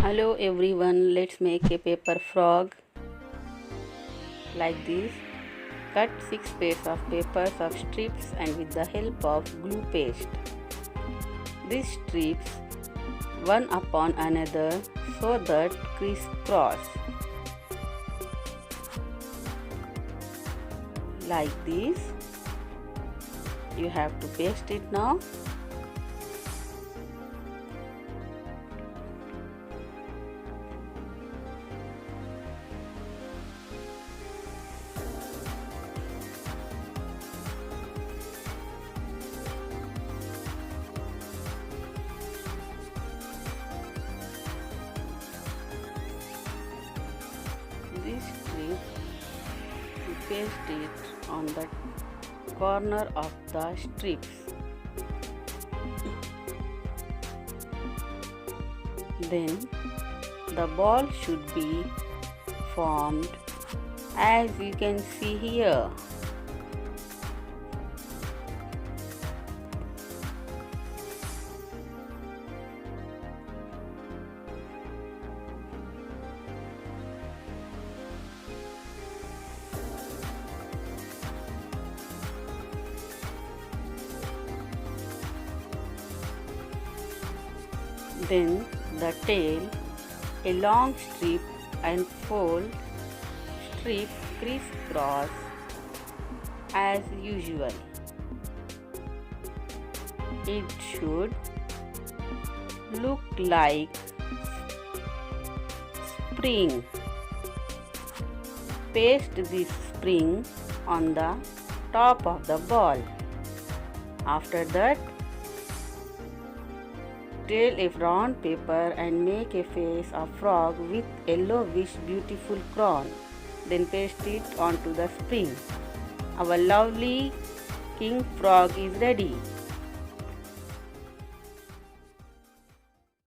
Hello everyone, let's make a paper frog like this. Cut 6 pairs of papers of strips and with the help of glue paste. These strips one upon another so that crisscross. Like this. You have to paste it now. This strip, you paste it on the corner of the strips. Then the ball should be formed as you can see here. Then the tail, a long strip and fold strip crisscross as usual. It should look like spring. Paste this spring on the top of the ball. After that, tail a round paper and make a face of frog with yellowish beautiful crown. Then paste it onto the spring. Our lovely king frog is ready.